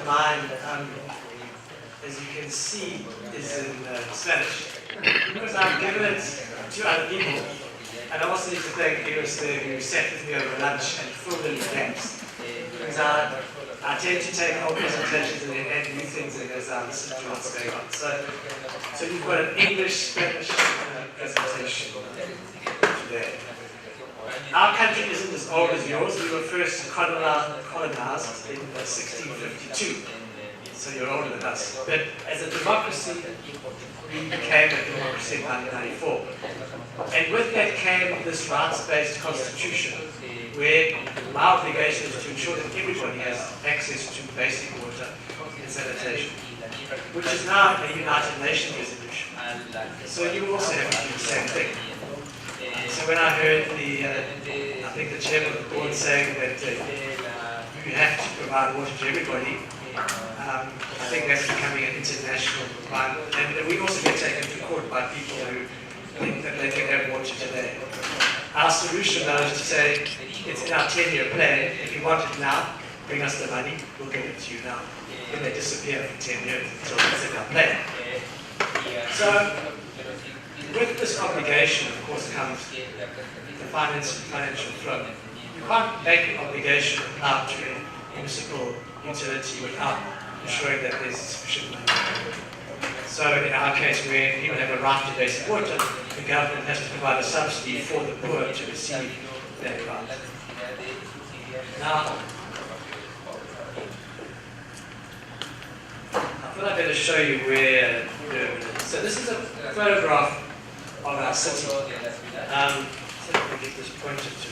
mine, as you can see, is in Spanish. Because I've given it to other people. And I also need to thank Eros there who sat with me over lunch and filled in the gaps. Because I tend to take whole presentations and then add new things in as I listen to what's going on. So you've got an English-Spanish presentation today. Our country isn't as old as yours. We were first colonized in 1652. So you're older than us. But as a democracy, we became a democracy in 1994. And with that came this rights-based constitution, where my obligation is to ensure that everybody has access to basic water and sanitation, which is now a United Nations resolution. So you also have to do the same thing. So when I heard I think the chairman of the board saying that you have to provide water to everybody, I think that's becoming an international requirement. And we also get taken to court by people who think that they can have water today. Our solution now is to say, it's in our 10-year plan. If you want it now, bring us the money, we'll give it to you now. Then they disappear for 10 years until it's in our plan. So, with this obligation, of course, comes the financial flow. You can't make an obligation out to a municipal utility without ensuring that there's sufficient money. So in our case, where people have a right to basic water, the government has to provide a subsidy for the poor to receive that right. Now, I thought I'd better show you where Durban is. So this is a photograph of our city. Let me get this pointed to.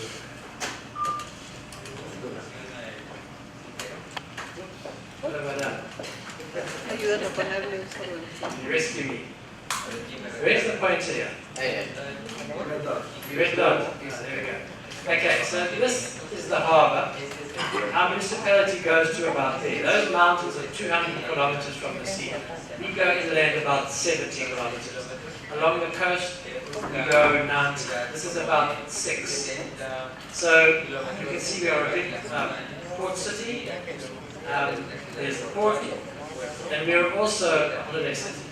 What have I done? Ayúdalo a ponerle un solo. You rescue me. Where's the pointer here? You red dot. There we go. Okay, so this is the harbour. Our municipality goes to about there. Those mountains are 200 kilometers from the sea. We go inland about 70 kilometers. Along the coast, we go 90. This is about 6. So you can see we are a big port city. There's the port, and we are also a holiday city.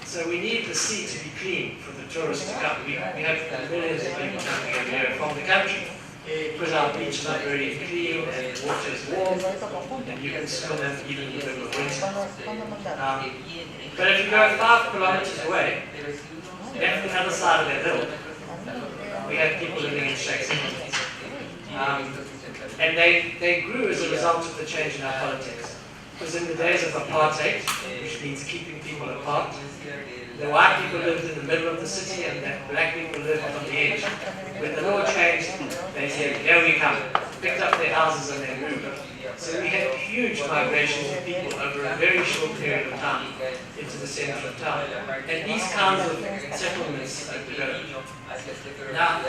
So we need the sea to be clean for the tourists to come. We have millions of people coming every year from the country because our beaches are very clean and the water is warm and you can swim in even in the middle of winter. But if you go 5 kilometers away, left the other side of that hill, we have people living in shacks. And they grew as a result of the change in our politics. Because in the days of apartheid, which means keeping people apart, the white people lived in the middle of the city and the black people lived on the edge. When the law changed, they said, here we come, picked up their houses and they moved. So we had huge migrations of people over a very short period of time into the centre of town. And these kinds of settlements developed. Now,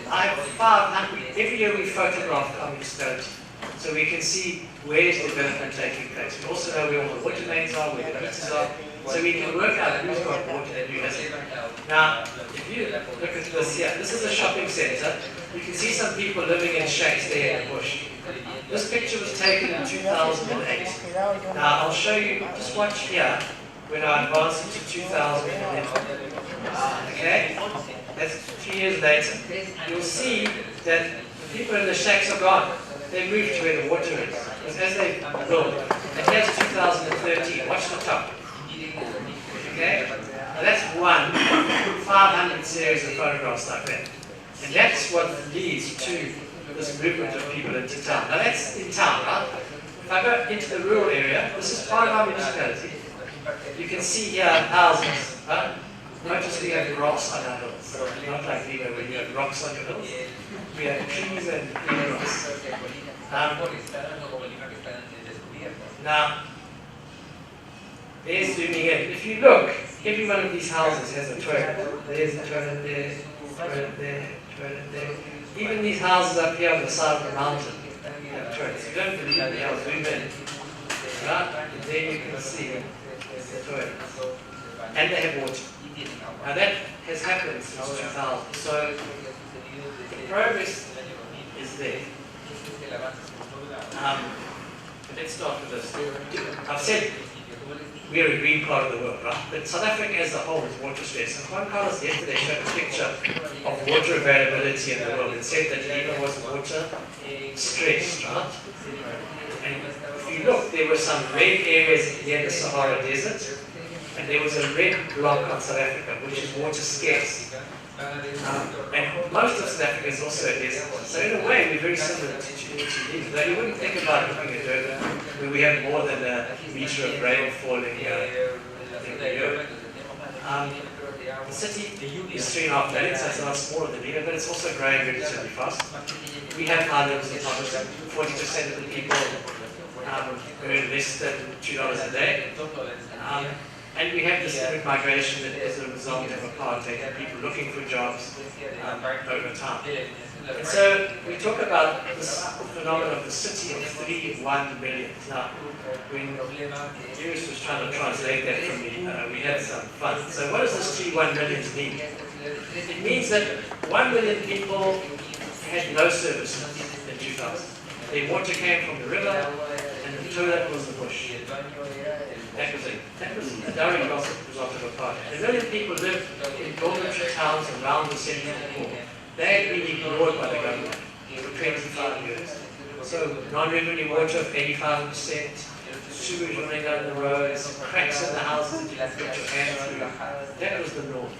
I have 500, every year we photograph our municipality. So we can see where's development taking place. We also know where all the water mains are, where the meters are. So we can work out who's got water and who hasn't. Now, if you look at this here, this is a shopping centre. You can see some people living in shacks there in the bush. This picture was taken in 2008. Now, I'll show you, just watch here, when I advance into 2011. Okay? That's 3 years later. You'll see that the people in the shacks are gone. They moved to where the water is. Because as they build, and here's 2013, watch the top. Okay? Now that's 500 series of photographs like that. And that's what leads to this movement of people into town. Now that's in town, right? If I go into the rural area, this is part of our municipality. You can see here houses. Right? Notice we have rocks on our hills. Not like Viva where you have rocks on your hills. We have trees and minerals. Now, there's zooming in. If you look, every one of these houses has a toilet. There's a toilet there, toilet there, toilet there. Even these houses up here on the side of the mountain have toilets. You don't believe me, I'll zoom in. Right? And then you can see the toilets. And they have water. Now that has happened since 2000. So the progress is there. Let's start with this. I've said we're a green part of the world, right? But South Africa as a whole is water stressed. And Juan Carlos yesterday showed a picture of water availability in the world and said that Lima was water stressed, right? And if you look, there were some red areas near the Sahara Desert, and there was a red block on South Africa, which is water scarce. And most of South Africa is also a desert. So in a way, we're very similar to Lima. Though you wouldn't think about looking at Durban, where we have more than a meter of rain falling every year. The city is 3.5 million, so it's a lot smaller than Lima, but it's also growing relatively fast. We have high levels of poverty. 40% of the people earn less than $2 a day. And we have this immigrant migration that is a result of apartheid and people looking for jobs over time. And so we talk about this phenomenon of the city of 3.1 million. Now, when Julius was trying to translate that for me, we had some fun. So what does this 3.1 million mean? It means that 1 million people had no service in 2000. Their water came from the river, and the toilet was the bush. That was it. That was a direct result of apartheid. 1 million people lived in dormitory towns around the central core. They had been ignored by the government for 25 years. So non-revenue water of 85%, sewage running down the roads, cracks in the houses that you could put your hand through. That was the norm.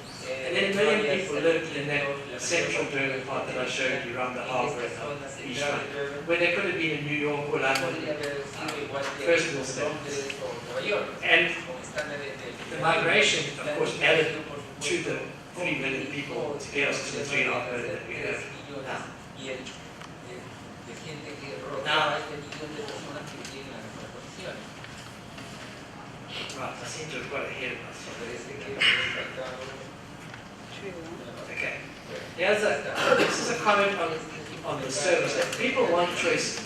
And then 1 million people lived in that central Durban part that I showed you around the harbour and East Rand, where they could have been in New York or London, first world states. And the migration, of course, added to the 3 million people to get us to the 3.5 million that we have now. Now, right, I seem to have got ahead of myself. Okay. This is a comment on the service that people want choices.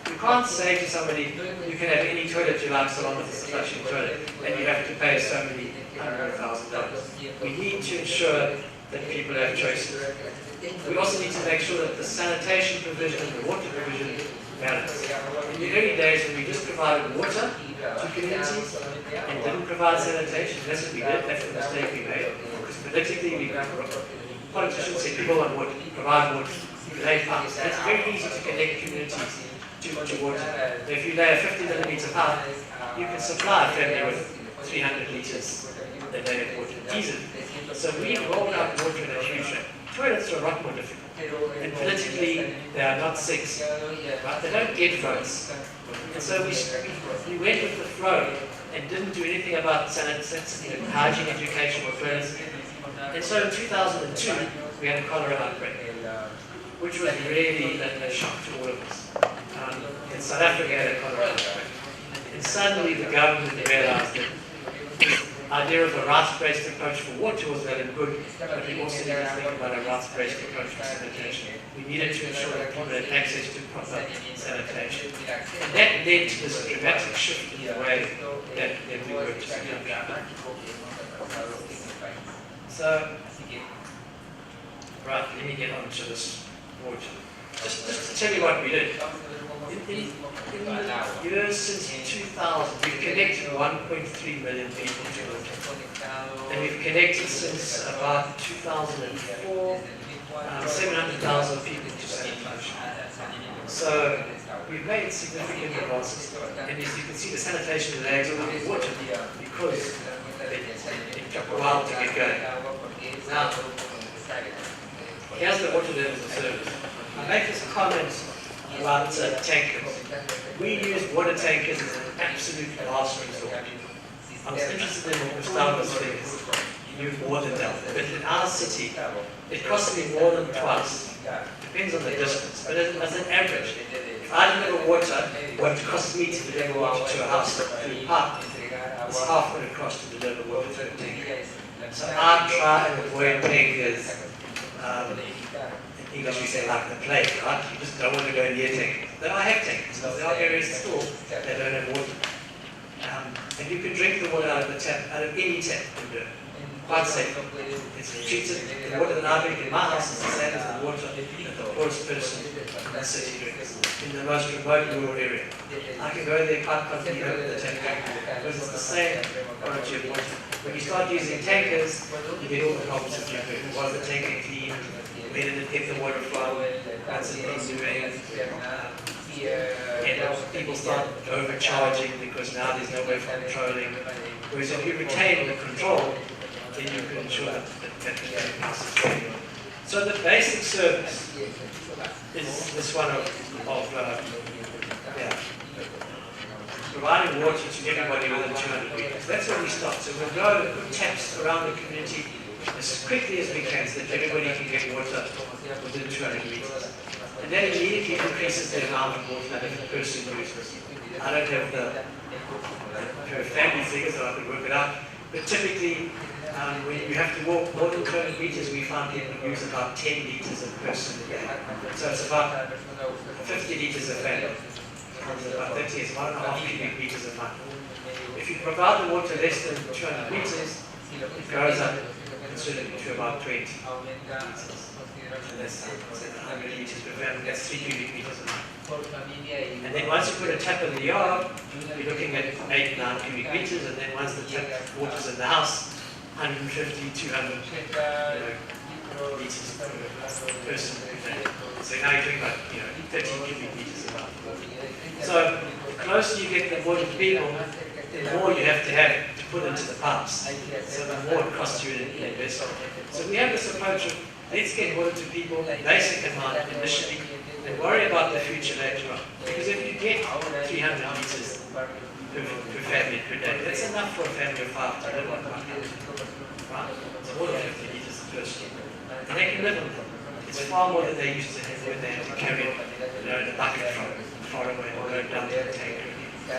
You can't say to somebody, you can have any toilet you like so long as it's a flushing toilet, and you have to pay so many $100,000. We need to ensure that people have choices. We also need to make sure that the sanitation provision and the water provision balance. In the early days when we just provided water to communities and didn't provide sanitation, that's what we did, that's the mistake we made. Because politically, politicians said people want water, provide water, you lay pumps. It's very easy to connect communities to water. If you lay a 50 millimeter pipe, you can supply a family with 300 liters a day of water, easily. So we rolled out water in a huge way. Toilets are a lot more difficult. And politically, they are not sexy. Right? They don't get votes. And so we went with the flow and didn't do anything about sanitation, hygiene, education, or toilets. And so in 2002, we had a cholera outbreak, which was really a shock to all of us. In South Africa, had a cholera outbreak. And suddenly the government realized that this idea of a rights-based approach for water was well and good, but we also needed to think about a rights-based approach for sanitation. We needed to ensure that people had access to proper sanitation. And that led to this dramatic shift in the way that we worked as a country. So, right, let me get on to this water. Just to tell you what we did. In the years since 2000, we've connected 1.3 million people to water. And we've connected since about 2004, 700,000 people to sanitation. So we've made significant advances. And as you can see, the sanitation lags on water because it took a while to get going. Now, here's the water levels of service. I make this comment about tankers. We use water tankers as an absolute last resort. I was interested in what Gustavo's figures. You use more than that. But in our city, it costs me more than twice. Depends on the distance. But as an average, if I deliver water, what it costs me to deliver water to a house through pipe is half what it costs to deliver water to a tanker. So I try and avoid tankers. In English we say like the plague, right? You just don't want to go near tankers. Though I have tankers, because there are areas still that don't have water. And you can drink the water out of the tap, out of any tap in Durban. Quite safe. It's treated, the water that I drink in my house is the same as the water that the poorest person in the city drinks. in the most remote rural area. I can go there quite confidently with the tanker because it's the same quality of water. When you start using tankers, you get all the problems of your food. Was the tanker clean? Where did it get the water from? What's it been doing? People start overcharging because now there's no way of controlling. Whereas if you retain the control, then you can ensure that the house is going on. So the basic service is this one of providing water to everybody within 200 meters. That's where we start. So we'll go and put taps around the community as quickly as we can so that everybody can get water within 200 meters. And that immediately increases the amount of water that a person uses. I don't have the family figures, so I could work it out. But typically, when you have to walk more than 200 meters, we find people use about 10 liters a person a day. So it's about 50 liters a family. About 30 is 1.5 cubic meters a month. If you provide the water less than 200 meters, it goes up considerably to about 20 liters. And that's 100 liters per family, that's 3 cubic meters a month. And then once you put a tap in the yard, you're looking at 8, 9 cubic meters, and then once the tap water's in the house, 150, 200 liters per person per day. So now you're doing about 30 cubic meters a month. So the closer you get the water to people, the more you have to put into the pipes. So the more it costs you to invest. So we have this approach of let's get water to people, basic amount initially, and worry about the future later on. Because if you get 300 liters per family per day, that's enough for a family of 5 to live on. Right? It's more than 50 liters per person. And they can live on them. It's far more than they used to have when they had to carry in a bucket from far away or go down to the tank.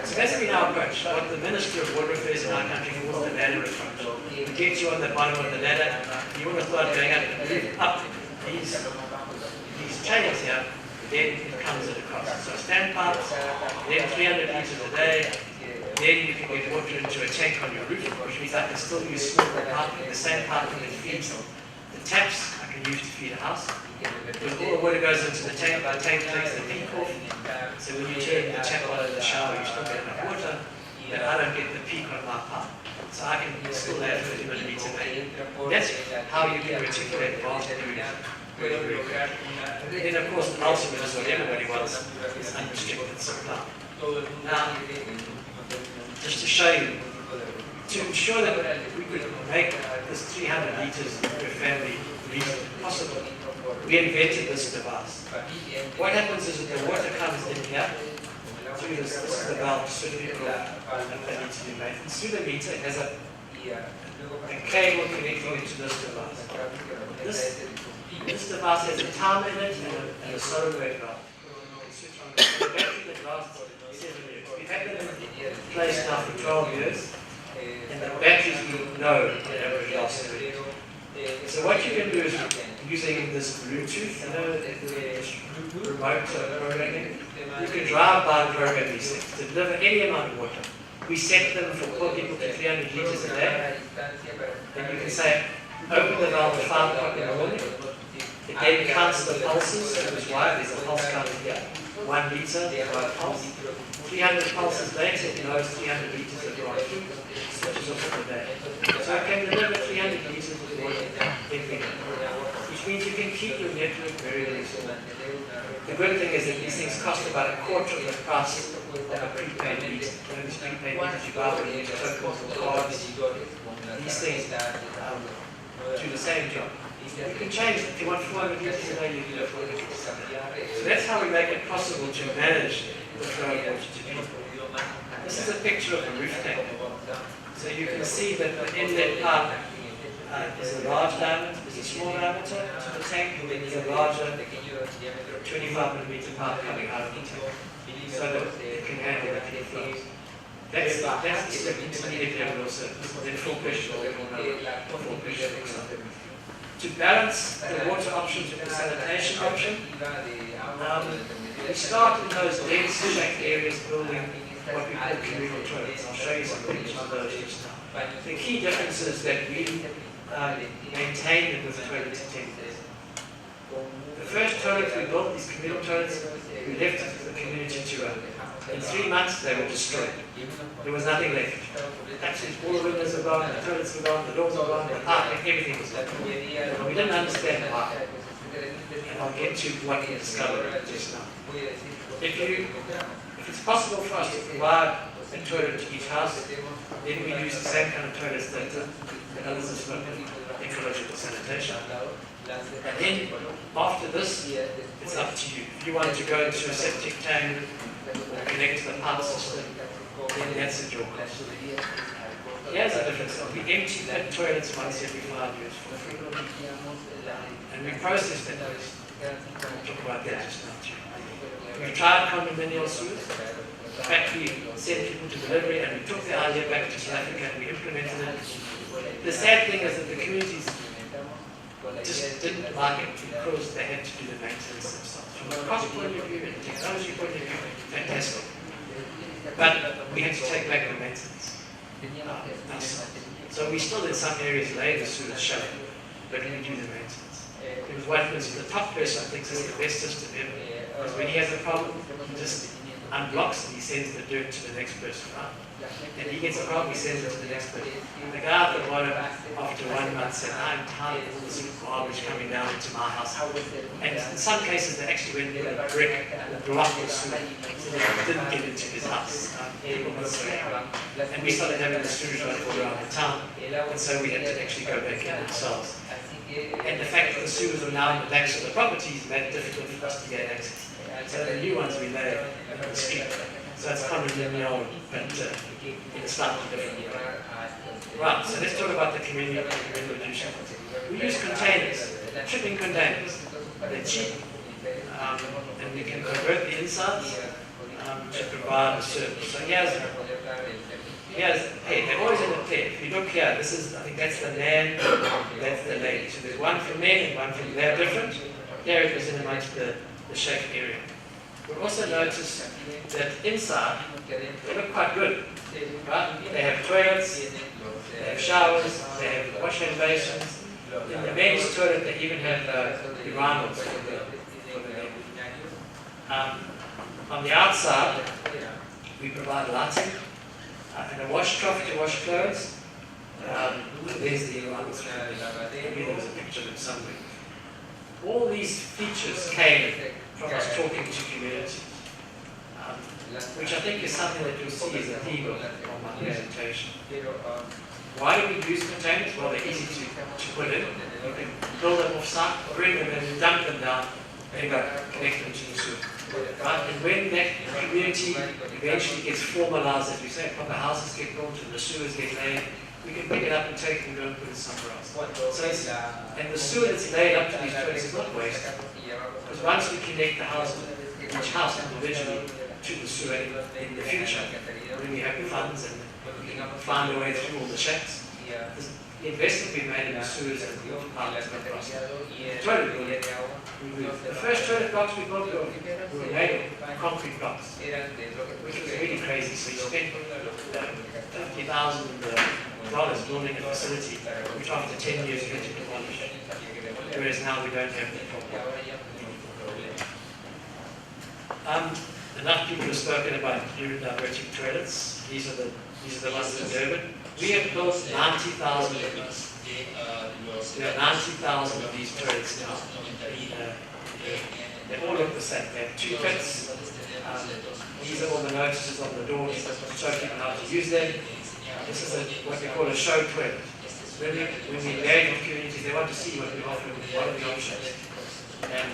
So that's been our approach. What the Minister of Water Affairs in our country calls the ladder approach. It gets you on the bottom of the ladder. You want to start going up these channels here, then it comes at a cost. So standpipes, then 300 liters a day, then you can get water into a tank on your roof, which means I can still use smaller piping, the same piping that feeds the taps I can use to feed a house. Because all the water goes into the tank takes the peak off. So when you turn the tap on in the shower, you still get enough water, but I don't get the peak on my pipe. So I can still have 50 milliliters a day. That's how you can reticulate vast areas very, very quickly. Then of course the ultimate is what everybody wants, is unrestricted supply. Now, just to show you, to ensure that we could make this 300 liters per family possible, we invented this device. What happens is that the water comes in here through this is the valve certificate that needs to be made. And through the meter, it has a cable connecting it to this device. This device has a timer in it and a solenoid valve. The battery that lasts 7 years. We've had them in place now for 12 years, and the batteries will know the average lasts 7 years. So what you can do is using this Bluetooth, this remote programming, you can drive by and program these things to deliver any amount of water. We set them for poor people to 300 liters a day. And you can say, open the valve at 5 o'clock in the morning. It then counts the pulses, so there's a pulse counter here. 1 liter per pulse. 300 pulses later, it knows 300 liters of dry food, switches off for the day. So it can deliver 300 liters of water every day, which means you can keep your network very, very small. The good thing is that these things cost about a quarter of the price of a prepaid meter. These prepaid meters you buy when you use tokens or cards, these things do the same job. You can change it. If you want 400 liters a day, you can do 400 liters a day. So that's how we make it possible to manage the flow of water to people. This is a picture of the roof tank. So you can see that the inlet pipe is a large diameter, there's a small diameter to the tank, and then there's a larger 25 millimeter pipe coming out of the tank, so that it can handle the peak flows. That's the intermediate level of surface. Then full pressure level, full pressure looks like. To balance the water options with the sanitation option, we start in those dense shack areas building what we call communal toilets. I'll show you some pictures of those just now. The key difference is that we maintain them with toilet attendants. The first toilet we built, these communal toilets, we left it community tour. In 3 months, they were destroyed. There was nothing left. Absolutely, all the windows were gone, the toilets were gone, the doors were gone, the parking, everything was gone. And we didn't understand why. And I'll get to what we discovered just now. If it's possible for us to provide a toilet to each house, then we use the same kind of toilets that others have spoken, ecological sanitation. And then, after this, it's up to you. If you want to go into a septic tank or connect to the pipe system, then that's at your cost. Here's the difference. We empty that toilets once every 5 years for free. And we process that waste. We'll talk about that just now too. We tried condominial sewers. In fact, we sent people to delivery and we took the idea back to South Africa and we implemented it. The sad thing is that the communities just didn't like it because they had to do the maintenance themselves. From a cost point of view and a technology point of view, fantastic. But we had to take back the maintenance. So we still in some areas lay the sewers shut, but we do the maintenance. Because what was the top person thinks is the best system ever. Because when he has a problem, he just unblocks and he sends the dirt to the next person, right? And he gets a problem, he sends it to the next person. The guy at the bottom, after 1 month, said, I'm tired of all this garbage coming down into my house. And in some cases, they actually went with a brick and blocked the sewer, so they didn't get into his house. And we started having the sewage run all around the town, and so we had to actually go back in ourselves. And the fact that the sewers are now in the backs of the properties made it difficult for us to get access. So the new ones we lay in the street. So it's condominial, but in a slightly different way. Right, so let's talk about the community revolution. We use containers, shipping containers. They're cheap, and we can convert the insides to provide a service. So here's the pair. They're always in a pair. If you look here, I think that's the man, that's the lady. So there's one for men and one for, they're different. There it is in amongst the shaken area. We'll also notice that inside, they look quite good. Right? They have toilets, they have showers, they have wash hand basins. In the men's toilet, they even have urinals for the men. On the outside, we provide lighting and a wash trough to wash clothes. There's the urinals. Maybe there was a picture of them somewhere. All these features came from us talking to communities, which I think is something that you'll see as a theme of my presentation. Why do we use containers? Well, they're easy to put in. You can build them off-site, bring them in, dump them down, and go connect them to the sewer. Right? And when that community eventually gets formalized, as we say, proper houses get built and the sewers get laid, we can pick it up and take it and go and put it somewhere else. So and the sewer that's laid up to these toilets is not waste. Because once we connect the house, each house individually to the sewer in the future, when we have the funds and we can find a way through all the shacks, the investment we made in the sewers and the water pilots got across. Toilet building. The first toilet blocks we built were made of concrete blocks, which was really crazy. So you spent $50,000 building a facility, which after 10 years you had to demolish. Whereas now we don't have that problem. Enough people have spoken about urine diverting toilets. These are the ones in Durban. We have built 90,000 of these. There are 90,000 of these toilets now. They all look the same. They have 2 pits. These are all the notices on the doors that show people how to use them. This is what we call a show toilet. When we engage with communities, they want to see what we offer, what are the options. And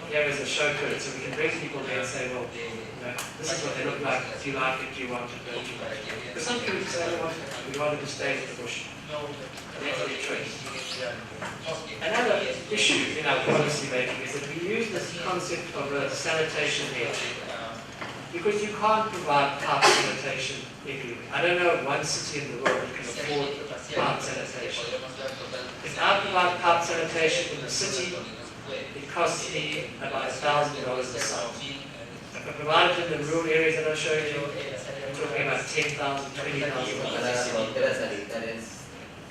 here is a show toilet, so we can bring people there and say, well, this is what they look like. Do you like it? Do you want it? Don't you like it? Because some communities say, we'd rather just stay in the bush. That's the choice. Another issue in our policy making is that we use this concept of a sanitation hedge. Because you can't provide pipe sanitation everywhere. I don't know of one city in the world that can afford pipe sanitation. If I provide pipe sanitation in the city, it costs me about $1,000 a site. If I provide it in the rural areas that I showed you, I'm talking about $10,000, $20,000.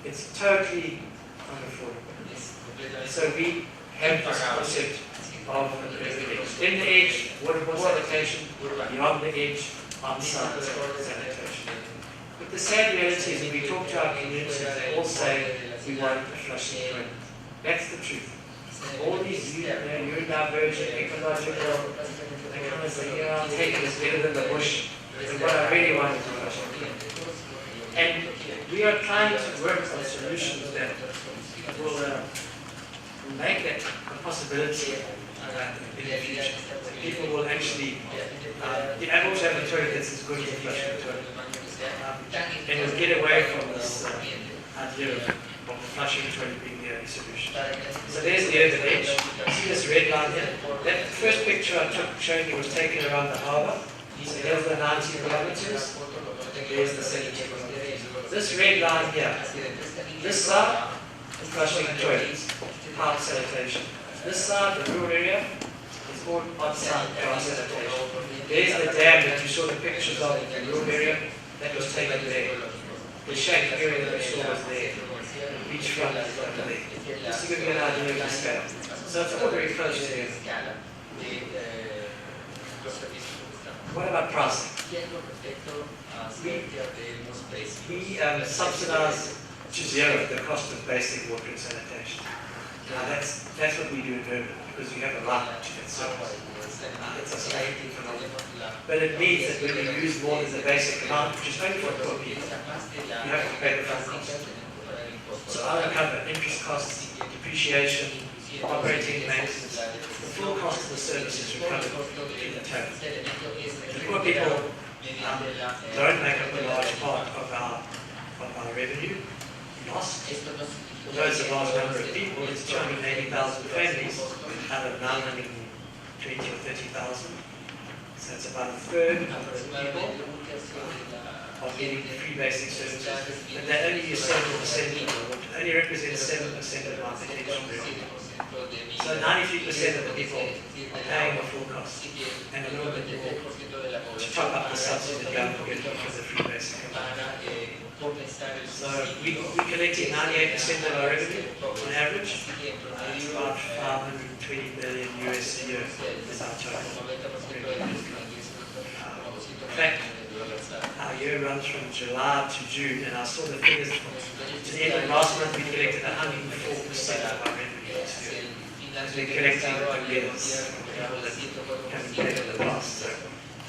It's totally unaffordable. So we have this concept of the edge. In the edge, waterborne sanitation, beyond the edge, on-site sanitation. But the sad reality is when we talk to our communities, they all say we want a flushing toilet. That's the truth. All these neurodivergent, ecological, they kind of say, yeah, I'll take it, it's better than the bush. But what I really want is a flushing toilet. And we are trying to work on solutions that will make that a possibility in the future. People will actually, I've also have a toilet that's as good as a flushing toilet. And we'll get away from this idea of flushing toilet being the only solution. So there's the urban edge. See this red line here? That first picture I took showing you was taken around the harbour. So there's the 90 kilometers. There's the 70 kilometers. This red line here, this side, flushing toilets, part sanitation. This side, the rural area, is called on-site dry sanitation. There's the dam that you saw the pictures of in the rural area, that was taken there. The shack area that you saw was there. The beachfront is over there. Just to give you an idea of the scale. So it's all very close to here. What about pricing? We subsidize to zero the cost of basic water and sanitation. Now that's what we do in Durban, because we have a right to that service. It's a state phenomenon. But it means that when you use more than the basic amount, which is only for poor people, you have to pay the full cost. So I'll cover interest costs, depreciation, operating maintenance, the full cost of the services recovered in the total. The poor people don't make up a large part of our revenue loss. Although it's a large number of people, it's 280,000 families out of 920 or 30,000. So it's about a third of the people are getting free basic services. But that only is 7%, only represents 7% of our potential revenue. So 93% of the people are paying the full cost and a little bit more to top up the subsidy that government gives for the free basic amount. So we're collecting 98% of our revenue on average. It's about 520 million US a year is our total revenue. In fact, our year runs from July to June, and I saw the figures to the end of last month. We collected 104% of our revenue this year. We're collecting arrears from people that haven't paid in the past. So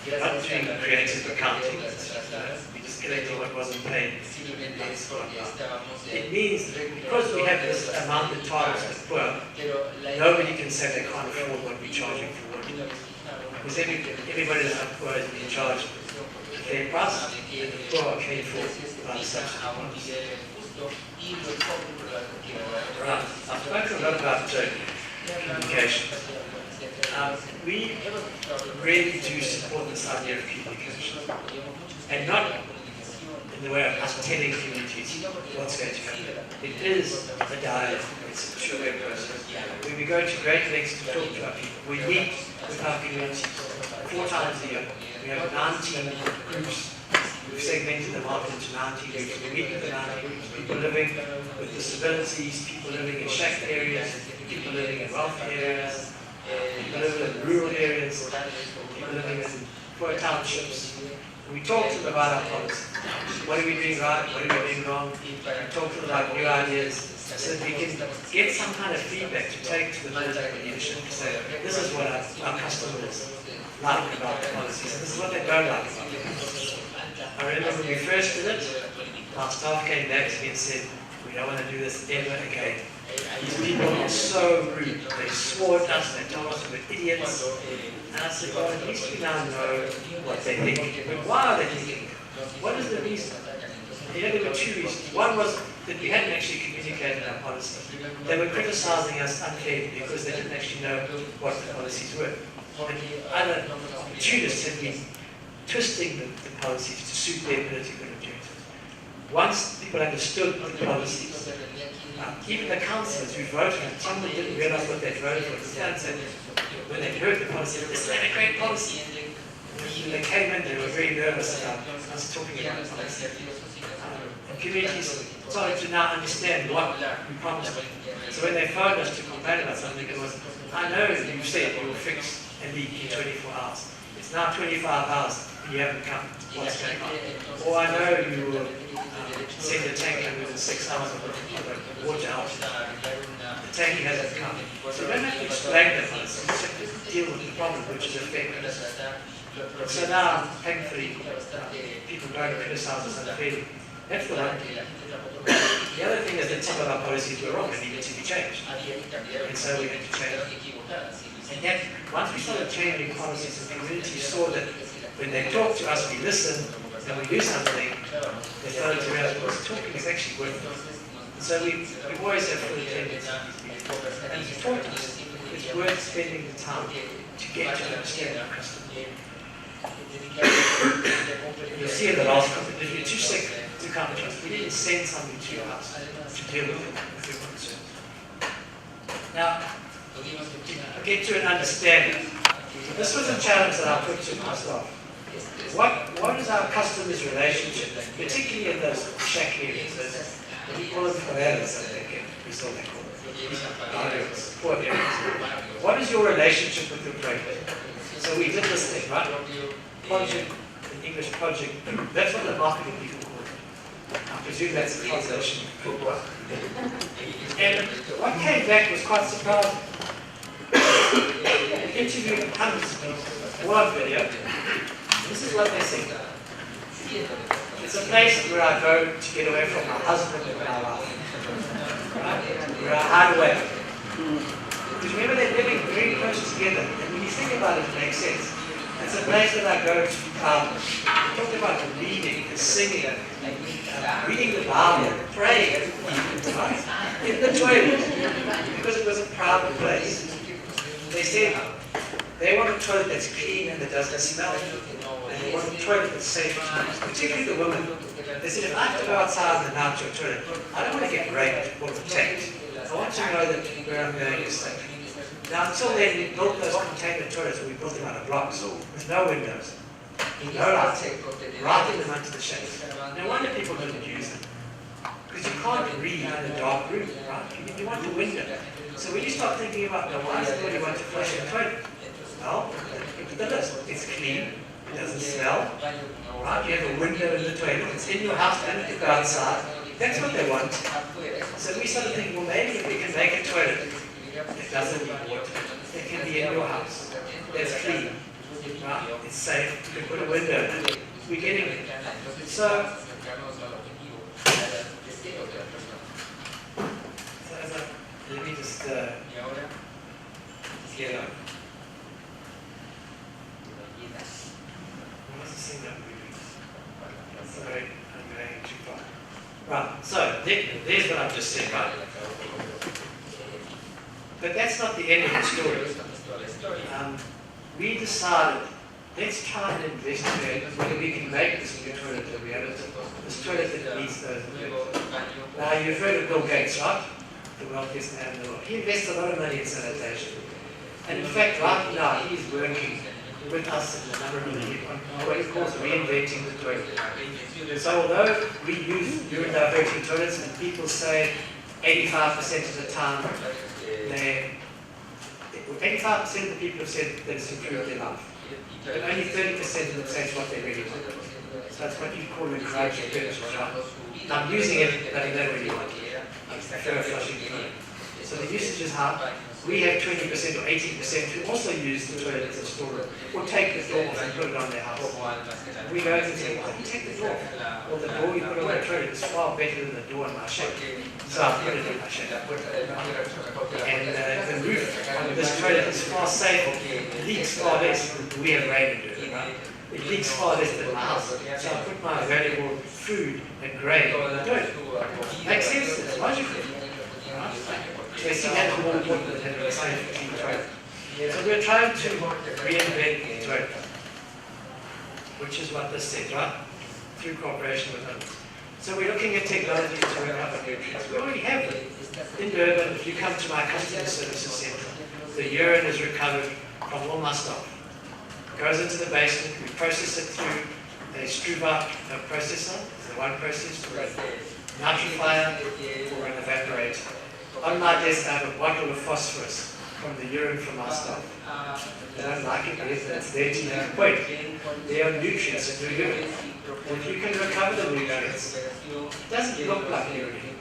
we're not doing creative accounting. We're just collecting what wasn't paid. It means that because we have this amount that targets the poor, nobody can say they can't afford what we're charging for water. Because everybody that's not poor is being charged a fair price, and the poor are paid for by the subsidy. Right, I've spoken a lot about communication. We really do support this idea of communication, and not in the way of us telling communities what's going to happen. It is a dialogue, it's a two-way process. When we go to great lengths to talk to our people, we meet with our communities 4 times a year. We have 19 groups. We've segmented the market into 19 groups. We meet with the 19 groups, people living with disabilities, people living in shack areas, people living in wealthy areas, people living in rural areas, people living in poor townships. We talk to them about our policy. What are we doing right? What are we doing wrong? We talk to them about new ideas so that we can get some kind of feedback to take to the political leadership to say, this is what our customers like about the policies, and this is what they don't like about the policies. I remember when we first did it, our staff came back to me and said, we don't want to do this ever again. These people are so rude. They swore at us, they told us we were idiots. And I said, well, at least we now know what they think. But why are they thinking? What is the reason? You know, there were 2 reasons. One was that we hadn't actually communicated our policy. They were criticizing us unfairly because they didn't actually know what the policies were. And other opportunists had been twisting the policies to suit their political objectives. Once people understood the policies, even the councillors who voted, some of them didn't realize what they'd voted for. When they heard the policy, this is a great policy. When they came in, they were very nervous about us talking about policy. And communities started to now understand what we promised them. So when they phoned us to complain about something, it was, I know you said you will fix a leak in 24 hours. It's now 25 hours and you haven't come. What's going on? Or I know you will send a tanker within 6 hours of the water out. The tanker hasn't come. So you don't have to explain that much. You just have to deal with the problem, which is affecting us. So now, thankfully, people don't criticize us unfairly. That's the one thing. The other thing is that some of our policies were wrong and needed to be changed. And so we had to change it. And yet, once we started changing policies, the community saw that when they talk to us, we listen, and we do something, they started to realize, well, talking is actually working. And so we always have full attendance. And he taught us it's worth spending the time to get to understand our customers. You'll see in the last comment, if you're too sick to come to us, we didn't send somebody to your house to deal with your concerns. Now, get to an understanding. This was a challenge that I put to my staff. What is our customers' relationship, particularly in those shack areas, we call them favelas, I think, we still call them, poor areas. What is your relationship with your trade? So we did this thing, right? Project, in English project, that's what the marketing people call it. I presume that's a translation. And what came back was quite surprising. We interviewed hundreds of people, all on video. This is what they said. It's a place where I go to get away from my husband and my wife. Right? Where I hide away. Because remember, they're living very close together. And when you think about it, it makes sense. It's a place that I go to. We talked about reading and singing, reading the Bible, praying, right? In the toilet, because it was a private place. They said they want a toilet that's clean and that doesn't smell. And they want a toilet that's safe, particularly the women. They said, if I have to go outside in the night to a toilet, I don't want to get raped or attacked. I want to know that where I'm going is safe. Now, until then, we built those container toilets, we built them out of blocks with no windows, no light, right in amongst the shades. No wonder people didn't use them. Because you can't read in a dark room, right? You want a window. So when you start thinking about, now, why does somebody want to flush a toilet? Well, look at the list. It's clean, it doesn't smell, right? You have a window in the toilet, it's in your house, you don't have to go outside. That's what they want. So we started thinking, well, maybe if we can make a toilet, it doesn't need water. It can be in your house. It's clean. Right? It's safe. You can put a window in it. We're getting it. So let me just get on. What's the thing that moving? Sorry, I'm going too far. Right, so there's what I've just said, right? But that's not the end of the story. We decided, let's try and investigate whether we can make this new toilet that we have, this toilet that meets those needs. Now, you've heard of Bill Gates, right? The wealthiest man in the world. He invests a lot of money in sanitation. And in fact, right now, he's working with us and a number of other people on what he calls reinventing the toilet. So although we use urine diverting toilets, and people say 85% of the time, 85% of the people have said that it's improved their life. But only 30% of them say it's what they really want. So that's what you call encouraging purpose, right? I'm using it, but I don't really want it. I prefer flushing the toilet. So the usage is high. We have 20% or 18% who also use the toilet as a storeroom, or take the door off and put it on their house. We go and say, why do you take the door off? Well, the door you put on the toilet is far better than the door in my shack. So I put it in my shack. And the roof on this toilet is far safer. It leaks far less. We have rain in it, right? It leaks far less than my house. So I put my valuable food and grain in the toilet. Makes sense, it's logical. Right? They see that more important than having a safe, clean toilet. So we're trying to reinvent the toilet, which is what this said, right? Through cooperation with others. So we're looking at technology to recover nutrients. We already have them. In Durban, if you come to my customer services centre, the urine is recovered from all my staff. It goes into the basement, we process it through a Struva processor, the one process, or a nitrifier, or an evaporator. On my desk I have a bottle of phosphorus. from the urine from our stuff. They don't like it, yes, but it's there to make a point. There are nutrients in your urine. And if you can recover the nutrients, it doesn't look like urine.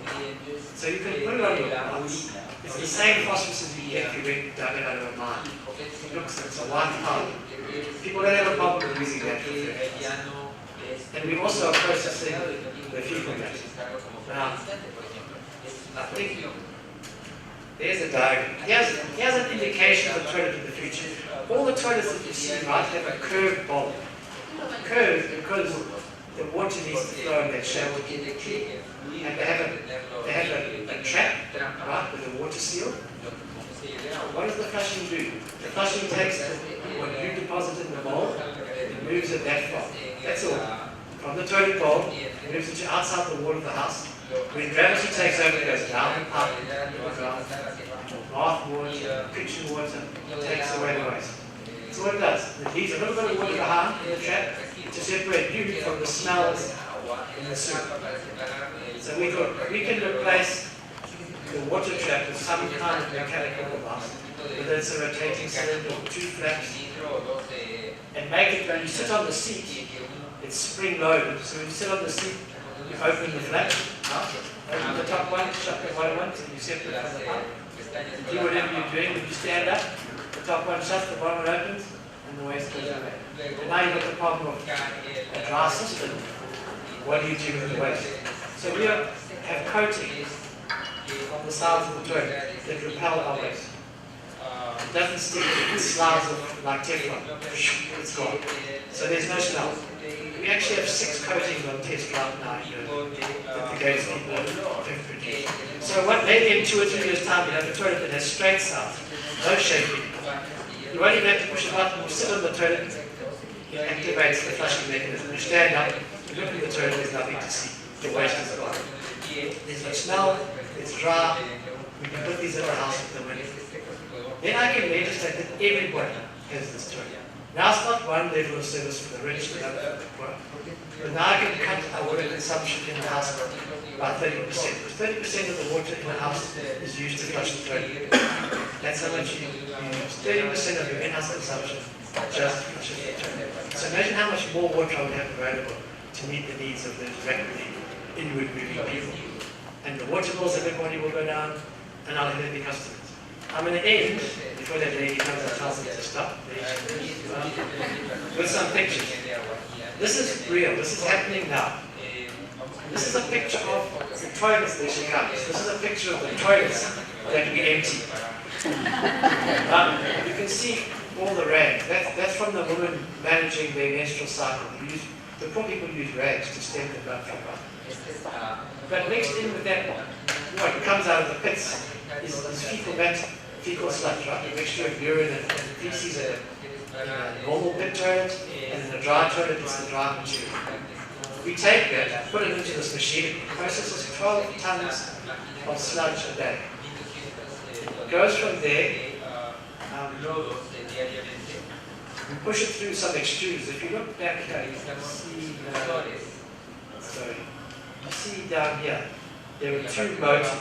So you can put it on your parts. It's the same phosphorus as you get if you went dug it out of a mine. It looks like it's a white powder. People don't have a problem with using that for fertilizer. And we also are processing the fecal matter. Now, I think there's a diagram. Here's an indication of the toilet in the future. All the toilets that you see might have a curved bowl. Curved because the water needs to flow in that shape. And they have a trap, right, with a water seal. What does the flushing do? The flushing takes what you deposit in the bowl and moves it that far. That's all. From the toilet bowl, it moves it to outside the wall of the house. When gravity takes over, it goes down the pipe, bath water, kitchen water, takes away the waste. That's all it does. It leaves a little bit of water behind in the trap to separate you from the smells in the sewer. So we thought we can replace the water trap with some kind of mechanical device, whether it's a rotating cylinder or two flaps, and make it when you sit on the seat, it's spring loaded. So when you sit on the seat, you open the flap, open the top one, shut the bottom one, so you separate from the pipe. Do whatever you're doing. When you stand up, the top one shuts, the bottom one opens, and the waste goes away. And now you've got the problem of a dry system. What do you do with the waste? So we have coatings on the sides of the toilet that repel our waste. It doesn't stick, it slides off like Teflon. It's gone. So there's no smell. We actually have 6 coatings on test right now that the gates people have produced. So what maybe in 2 or 3 years' time you have a toilet that has straight sides, no shaping. You won't even have to push a button, you sit on the toilet, it activates the flushing mechanism. You stand up, you look at the toilet, there's nothing to see. The waste is gone. There's no smell, it's dry, we can put these in our house with the window. Then I can legislate that everybody has this toilet. Now it's not one level of service for the rich, the other for the poor. But now I can cut our water consumption in the house by 30%. Because 30% of the water in the house is used to flush the toilet. That's how much you use. 30% of your in-house consumption just flushes the toilet. So imagine how much more water I would have available to meet the needs of the rapidly inward moving people. And the water bills of everybody will go down, and I'll have happy customers. I'm going to end, before that lady comes and tells me to stop, with some pictures. This is real, this is happening now. This is a picture of the toilets that she comes. This is a picture of the toilets that we empty. You can see all the rags. That's from the women managing their menstrual cycle. The poor people use rags to stem the blood flow. But mixed in with that, what comes out of the pits is fecal matter, fecal sludge, right? A mixture of urine and feces in a normal pit toilet, and in a dry toilet it's the dry material. We take that, put it into this machine, it processes 12 tons of sludge a day. It goes from there, we push it through some extruders. If you look back here, you can see, you see down here, there are 2 motors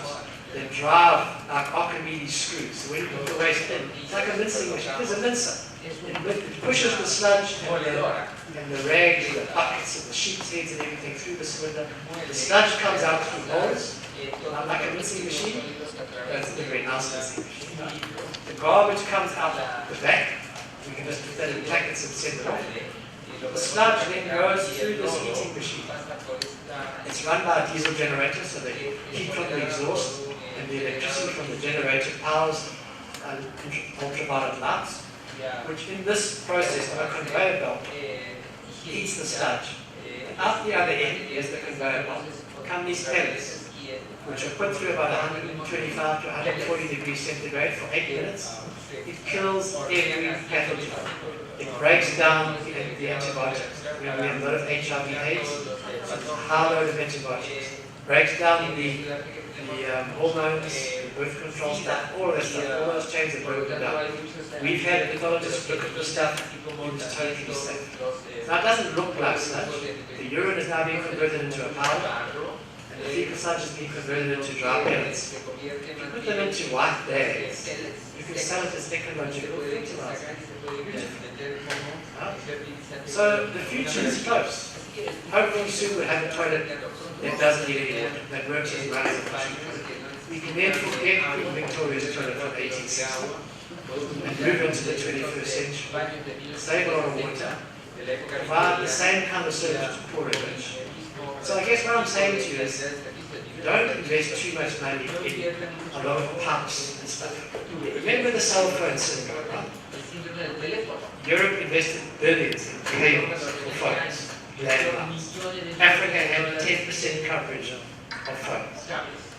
that drive like Archimedes screws. So when you put the waste in, it's like a mincing machine. There's a mincer. It pushes the sludge and the rags and the buckets and the sheep's heads and everything through the cylinder. The sludge comes out through holes, like a mincing machine. That's a very nice mincing machine. The garbage comes out the back. We can just put that in packets and send it off. The sludge then goes through this heating machine. It's run by a diesel generator, so the heat from the exhaust and the electricity from the generator powers ultraviolet lights, which in this process on a conveyor belt heats the sludge. Out the other end is the conveyor belt. Come these pellets, which are put through about 125 to 140 degrees centigrade for 8 minutes. It kills every pathogen. It breaks down the antibiotics. We have a lot of HIV/AIDS, a high load of antibiotics. Breaks down the hormones, the birth control stuff, all of that stuff. All those chains are broken down. We've had pathologists look at this stuff, and it's totally safe. Now it doesn't look like sludge. The urine is now being converted into a powder, and the fecal sludge is being converted into dry pellets. If you put them into white bags, you can sell it as ecological fertilizer. So the future is close. Hopefully soon we'll have a toilet that doesn't need any water, that works as well as a flushing toilet. We can then forget Queen Victoria's toilet from 1860 and move into the 21st century. Save a lot of water. Provide the same kind of service to poor and rich. So I guess what I'm saying to you is, don't invest too much money in a lot of pumps and stuff. Remember the cell phone syndrome, right? Europe invested billions in cables for phones, landlines. Africa had 10% coverage of phones.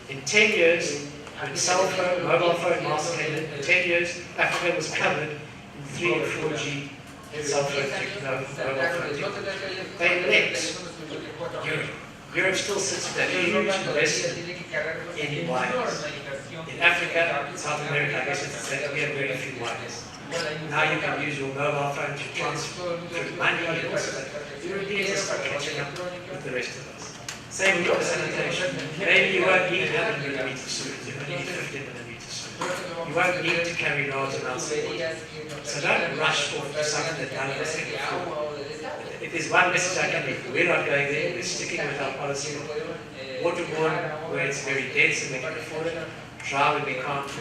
In 10 years, when cell phone, mobile phone masts came in 10 years, Africa was covered in 3 and 4G cell phone technology, mobile phone technology. They left Europe. Europe still sits with that huge investment in wires. In Africa, South America, I guess it's that we have very few wires. Now you can use your mobile phone to transfer money and also that. Europeans are still catching up with the rest of us. Same with sanitation. Maybe you won't need 100 millimeter sewage, you only need 15 millimeter sewage. You won't need to carry large amounts of water. So don't rush off to something that none of us can afford. If there's one message I can give, we're not going there, we're sticking with our policy of waterborne where it's very dense and we can afford it, dry when we can't.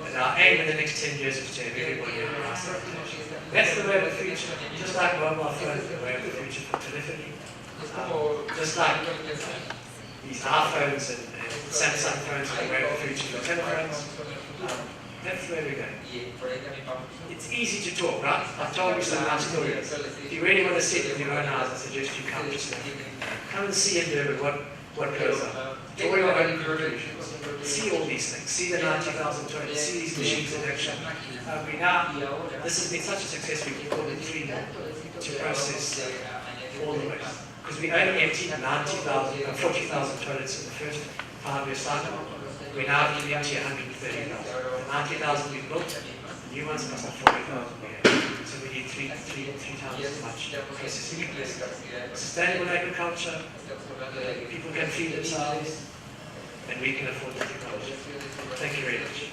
And our aim in the next 10 years is to have everybody in our sanitation. That's the way of the future. Just like mobile phones, the way of the future for telephony. Just like these iPhones and Samsung phones are the way of the future for telephones. That's where we're going. It's easy to talk, right? I've told you some nice stories. If you really want to sit in your own house, I suggest you come just come and see in Durban what goes on. Draw your own conclusions. See all these things. See the 90,000 toilets. See these machines in action. This has been such a success, we call it 3 to process all the waste. Because we only emptied 40,000 toilets in the first 5-year cycle. We're now getting up to 130,000. The 90,000 we built, the new ones cost 40,000 we have. So we need three times as much processing capacity. Sustainable agriculture, people can feed themselves, and we can afford the technology. Thank you very much.